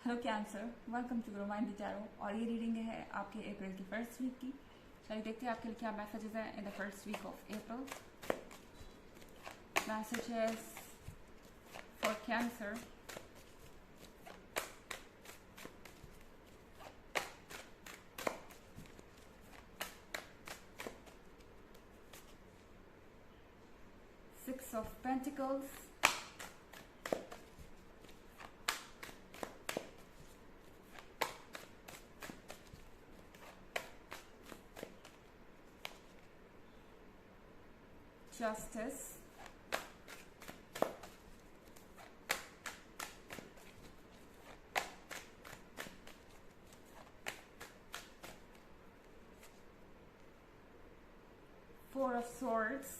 Hello cancer, welcome to romantic tarot. और ये reading है आपके अप्रैल की फर्स्ट वीक की। चलिए देखते हैं आपके लिए क्या मैसेजेस हैं in the first week of April. Messages for cancer. Six of Pentacles, Justice, Four of Swords,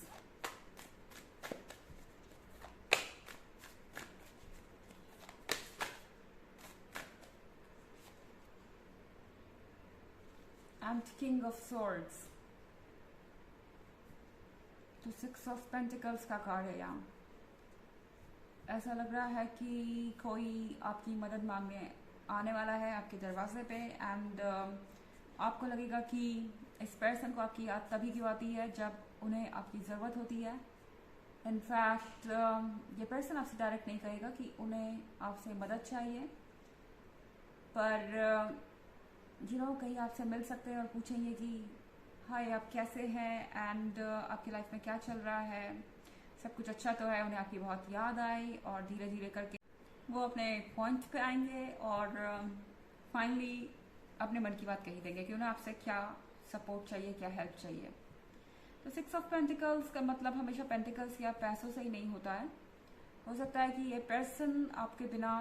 and King of Swords। तो सिक्स ऑफ पेंटिकल्स का कार्ड है यहाँ। ऐसा लग रहा है कि कोई आपकी मदद मांगने आने वाला है आपके दरवाजे पे एंड आपको लगेगा कि इस पर्सन को आपकी याद तभी क्यों आती है जब उन्हें आपकी ज़रूरत होती है। इनफैक्ट ये पर्सन आपसे डायरेक्ट नहीं कहेगा कि उन्हें आपसे मदद चाहिए, पर कहीं आपसे मिल सकते हैं और पूछेंगे कि हाय आप कैसे हैं एंड आपकी लाइफ में क्या चल रहा है, सब कुछ अच्छा तो है। उन्हें आपकी बहुत याद आई और धीरे धीरे करके वो अपने पॉइंट पे आएंगे और फाइनली अपने मन की बात कही देंगे कि उन्हें आपसे क्या सपोर्ट चाहिए, क्या हेल्प चाहिए। तो सिक्स ऑफ पेंटिकल्स का मतलब हमेशा पेंटिकल्स या पैसों से ही नहीं होता है। हो सकता है कि ये पर्सन आपके बिना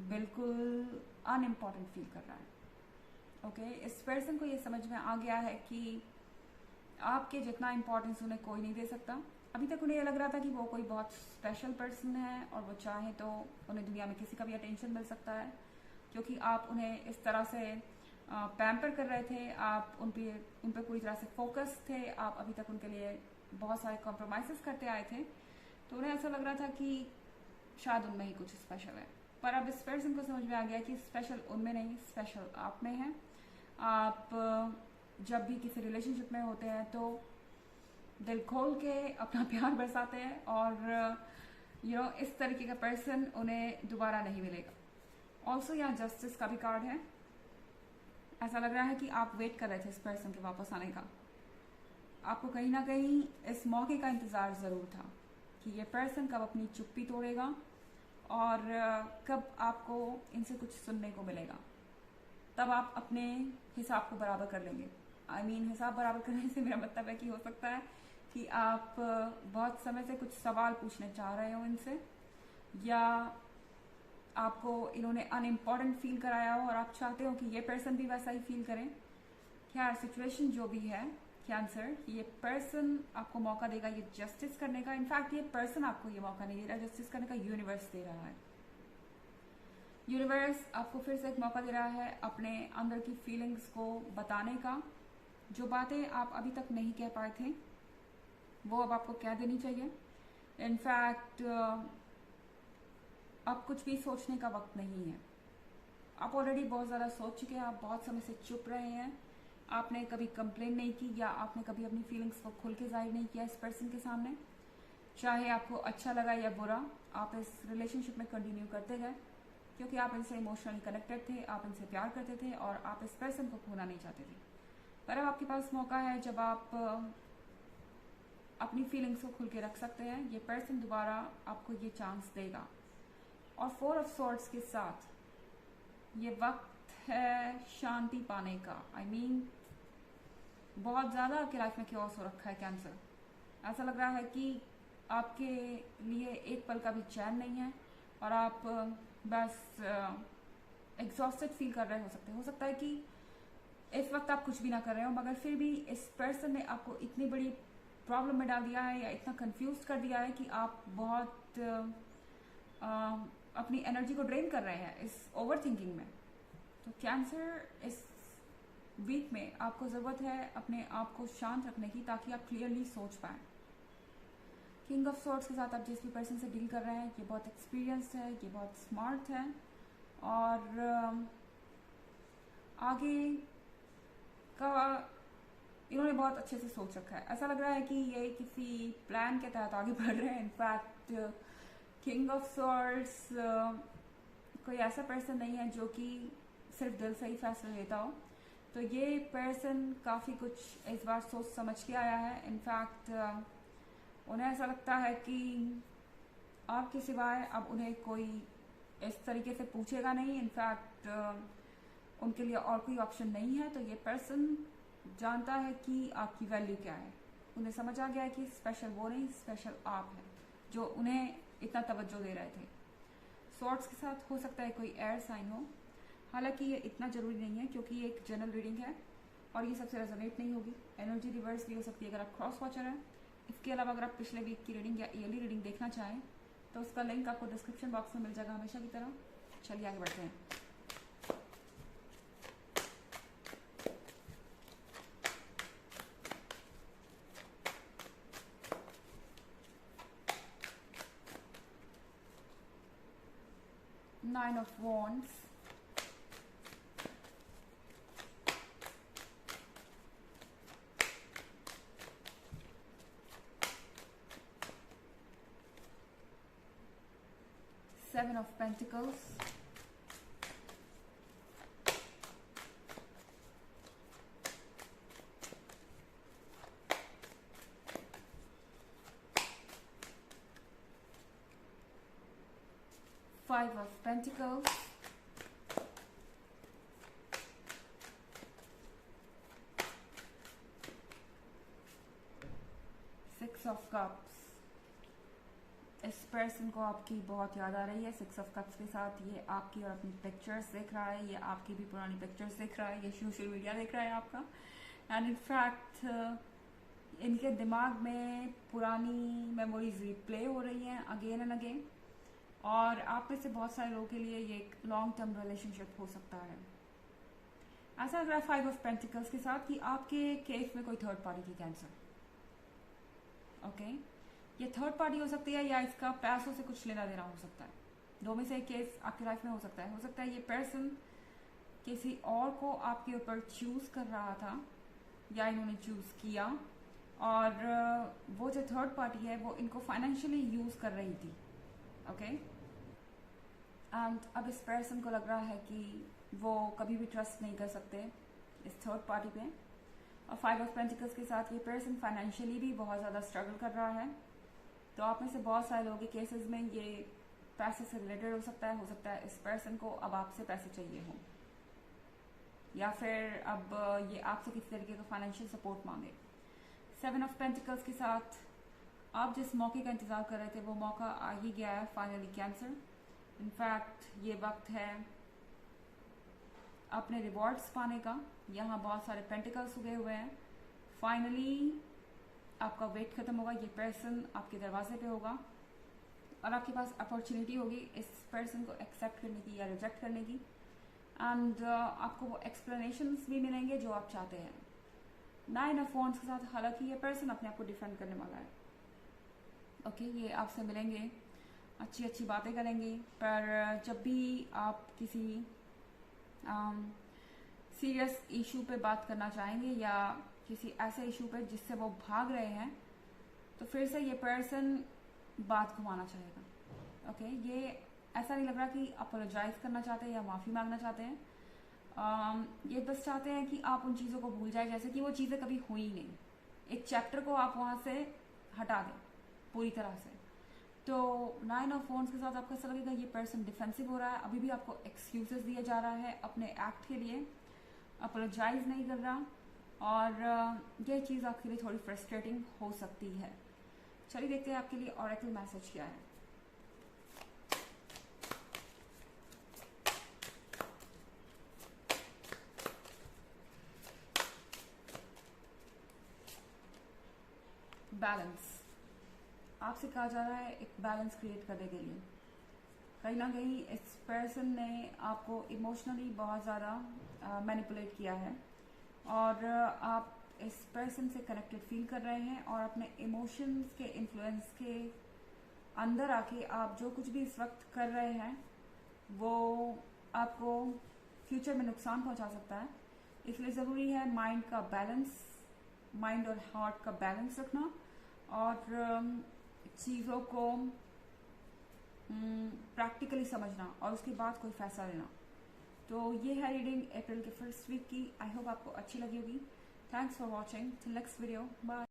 बिल्कुल अनइम्पॉर्टेंट फील कर रहा है। ओके, इस पर्सन को ये समझ में आ गया है कि आपके जितना इम्पोर्टेंस उन्हें कोई नहीं दे सकता। अभी तक उन्हें ये लग रहा था कि वो कोई बहुत स्पेशल पर्सन है और वो चाहे तो उन्हें दुनिया में किसी का भी अटेंशन मिल सकता है, क्योंकि आप उन्हें इस तरह से पैम्पर कर रहे थे, आप उन पे पूरी तरह से फोकस थे, आप अभी तक उनके लिए बहुत सारे कॉम्प्रोमाइज़ करते आए थे। तो उन्हें ऐसा लग रहा था कि शायद उनमें ही कुछ स्पेशल है, पर अब इस पर्सन को समझ में आ गया कि स्पेशल उनमें नहीं, स्पेशल आप में है। आप जब भी किसी रिलेशनशिप में होते हैं तो दिल खोल के अपना प्यार बरसाते हैं और इस तरीके का पर्सन उन्हें दोबारा नहीं मिलेगा। ऑल्सो यहाँ जस्टिस का भी कार्ड है। ऐसा लग रहा है कि आप वेट कर रहे थे इस पर्सन के वापस आने का। आपको कहीं ना कहीं इस मौके का इंतज़ार ज़रूर था कि ये पर्सन कब अपनी चुप्पी तोड़ेगा और कब आपको इनसे कुछ सुनने को मिलेगा। तब आप अपने हिसाब को बराबर कर लेंगे। हिसाब बराबर करने से मेरा मतलब है कि हो सकता है कि आप बहुत समय से कुछ सवाल पूछने चाह रहे हो इनसे, या आपको इन्होंने अनइम्पॉर्टेंट फील कराया हो और आप चाहते हो कि ये पर्सन भी वैसा ही फील करें। खैर, सिचुएशन जो भी है कैंसर, ये पर्सन आपको मौका देगा ये जस्टिस करने का। इनफैक्ट ये पर्सन आपको ये मौका नहीं दे रहा जस्टिस करने का, यूनिवर्स दे रहा है। यूनिवर्स आपको फिर से एक मौका दे रहा है अपने अंदर की फीलिंग्स को बताने का। जो बातें आप अभी तक नहीं कह पाए थे वो अब आपको कह देनी चाहिए। इनफैक्ट अब कुछ भी सोचने का वक्त नहीं है। आप ऑलरेडी बहुत ज़्यादा सोच चुके हैं, आप बहुत समय से चुप रहे हैं, आपने कभी कंप्लेन नहीं की या आपने कभी अपनी फीलिंग्स को खुल के जाहिर नहीं किया इस पर्सन के सामने। चाहे आपको अच्छा लगा या बुरा, आप इस रिलेशनशिप में कंटिन्यू करते गए क्योंकि आप इनसे इमोशनली कनेक्टेड थे, आप इनसे प्यार करते थे और आप इस पर्सन को खोना नहीं चाहते थे। पर अब आपके पास मौका है जब आप अपनी फीलिंग्स को खुल के रख सकते हैं। ये पर्सन दोबारा आपको ये चांस देगा। और फोर ऑफ सॉर्ड्स के साथ ये वक्त है शांति पाने का। बहुत ज़्यादा आपकी लाइफ में क्योस हो रखा है कैंसर। ऐसा लग रहा है कि आपके लिए एक पल का भी चैन नहीं है और आप बस एग्जॉस्टेड फील कर रहे हो सकता है कि इस वक्त आप कुछ भी ना कर रहे हो, मगर फिर भी इस पर्सन ने आपको इतनी बड़ी प्रॉब्लम में डाल दिया है या इतना कंफ्यूज कर दिया है कि आप बहुत अपनी एनर्जी को ड्रेन कर रहे हैं इस ओवर थिंकिंग में। तो कैंसर, इस वीक में आपको ज़रूरत है अपने आप को शांत रखने की ताकि आप क्लियरली सोच पाएँ। किंग ऑफ सॉर्ड्स के साथ आप जिस भी पर्सन से डील कर रहे हैं ये बहुत एक्सपीरियंस्ड है, ये बहुत स्मार्ट है और आगे का इन्होंने बहुत अच्छे से सोच रखा है। ऐसा लग रहा है कि ये किसी प्लान के तहत आगे बढ़ रहे हैं। इनफैक्ट किंग ऑफ सॉर्ड्स कोई ऐसा पर्सन नहीं है जो कि सिर्फ दिल से ही फैसला लेता हो। तो ये पर्सन काफ़ी कुछ इस बार सोच समझ के आया है। इनफैक्ट उन्हें ऐसा लगता है कि आपके सिवाय अब उन्हें कोई इस तरीके से पूछेगा नहीं। इनफैक्ट उनके लिए और कोई ऑप्शन नहीं है। तो ये पर्सन जानता है कि आपकी वैल्यू क्या है। उन्हें समझ आ गया है कि स्पेशल वो नहीं, स्पेशल आप हैं जो उन्हें इतना तवज्जो दे रहे थे। सॉर्ड्स के साथ हो सकता है कोई एयर साइन हो, हालांकि ये इतना ज़रूरी नहीं है क्योंकि ये एक जनरल रीडिंग है और ये सबसे रेजोनेट नहीं होगी। एनर्जी रिवर्स भी हो सकती है अगर आप क्रॉस वॉचर हैं। इसके अलावा अगर आप पिछले वीक की रीडिंग या ईयरली रीडिंग देखना चाहें तो उसका लिंक आपको डिस्क्रिप्शन बॉक्स में मिल जाएगा हमेशा की तरह। चलिए आगे बढ़ते हैं। Nine of Wands, Seven of Pentacles, Five of Pentacles, Six of Cups। इस पर्सन को आपकी बहुत याद आ रही है। सिक्स ऑफ कप्स के साथ ये आपकी और अपनी पिक्चर्स देख रहा है, ये आपकी भी पुरानी पिक्चर्स देख रहा है, ये सोशल मीडिया देख रहा है आपका। एंड इनफैक्ट इनके दिमाग में पुरानी मेमोरीज रिप्ले हो रही हैं अगेन एंड अगेन। और आप में से बहुत सारे लोगों के लिए ये एक लॉन्ग टर्म रिलेशनशिप हो सकता है। ऐसा लग रहा है फाइव ऑफ पेंटिकल्स के साथ कि आपके केस में कोई थर्ड पार्टी की कैंसर। ओके, ये थर्ड पार्टी हो सकती है या इसका पैसों से कुछ लेना देना हो सकता है। दो में से एक केस आपकी लाइफ में हो सकता है। हो सकता है ये पर्सन किसी और को आपके ऊपर चूज कर रहा था या इन्होंने चूज किया और वो जो थर्ड पार्टी है वो इनको फाइनेंशियली यूज कर रही थी। ओके, एंड अब इस पर्सन को लग रहा है कि वो कभी भी ट्रस्ट नहीं कर सकते इस थर्ड पार्टी पे। और फाइव ऑफ पेंटिकल्स के साथ ये पर्सन फाइनेंशियली भी बहुत ज़्यादा स्ट्रगल कर रहा है। तो आप में से बहुत सारे लोगों के केसेस में ये पैसे से रिलेटेड हो सकता है इस पर्सन को अब आपसे पैसे चाहिए हो या फिर अब ये आपसे किसी तरीके का फाइनेंशियल सपोर्ट मांगे। सेवन ऑफ पेंटिकल्स के साथ आप जिस मौके का इंतज़ार कर रहे थे वो मौका आ ही गया है फाइनली, कैंसर। इनफैक्ट ये वक्त है अपने रिवॉर्ड्स पाने का। यहाँ बहुत सारे पेंटिकल्स उगे हुए हैं। फाइनली आपका वेट खत्म होगा, ये पर्सन आपके दरवाजे पे होगा और आपके पास अपॉर्चुनिटी होगी इस पर्सन को एक्सेप्ट करने की या रिजेक्ट करने की। एंड आपको वो एक्सप्लेनेशंस भी मिलेंगे जो आप चाहते हैं। नाइन ऑफ वॉन्ड्स के साथ हालांकि ये पर्सन अपने आप को डिफेंड करने वाला है। ओके, ये आपसे मिलेंगे, अच्छी अच्छी बातें करेंगे, पर जब भी आप किसी सीरियस इशू पे बात करना चाहेंगे या किसी ऐसे इशू पे जिससे वो भाग रहे हैं तो फिर से ये पर्सन बात घुमाना चाहेगा। ओके, ये ऐसा नहीं लग रहा कि अपोलोजाइज करना चाहते हैं या माफ़ी मांगना चाहते हैं। ये बस चाहते हैं कि आप उन चीज़ों को भूल जाए जैसे कि वो चीज़ें कभी हुई ही नहीं। एक चैप्टर को आप वहाँ से हटा दें पूरी तरह से। तो नाइन ऑफ वॉन्ड्स के साथ आपको ऐसा लगेगा ये पर्सन डिफेंसिव हो रहा है, अभी भी आपको एक्सक्यूजेस दिया जा रहा है अपने एक्ट के लिए, अपोलोजाइज नहीं कर रहा और यह चीज़ आपके लिए थोड़ी फ्रस्ट्रेटिंग हो सकती है। चलिए देखते हैं आपके लिए ऑरेकल मैसेज क्या है। बैलेंस आपसे कहा जा रहा है एक बैलेंस क्रिएट करने के लिए। कहीं ना कहीं इस पर्सन ने आपको इमोशनली बहुत ज़्यादा मैनिपुलेट किया है और आप इस पर्सन से कनेक्टेड फील कर रहे हैं और अपने इमोशंस के इन्फ्लुएंस के अंदर आके आप जो कुछ भी इस वक्त कर रहे हैं वो आपको फ्यूचर में नुकसान पहुंचा सकता है। इसलिए ज़रूरी है माइंड का बैलेंस, माइंड और हार्ट का बैलेंस रखना और चीज़ों को प्रैक्टिकली समझना और उसके बाद कोई फैसला लेना। तो ये है रीडिंग अप्रैल के फर्स्ट वीक की। आई होप आपको अच्छी लगी होगी। Thanks for watching. Till next video, bye.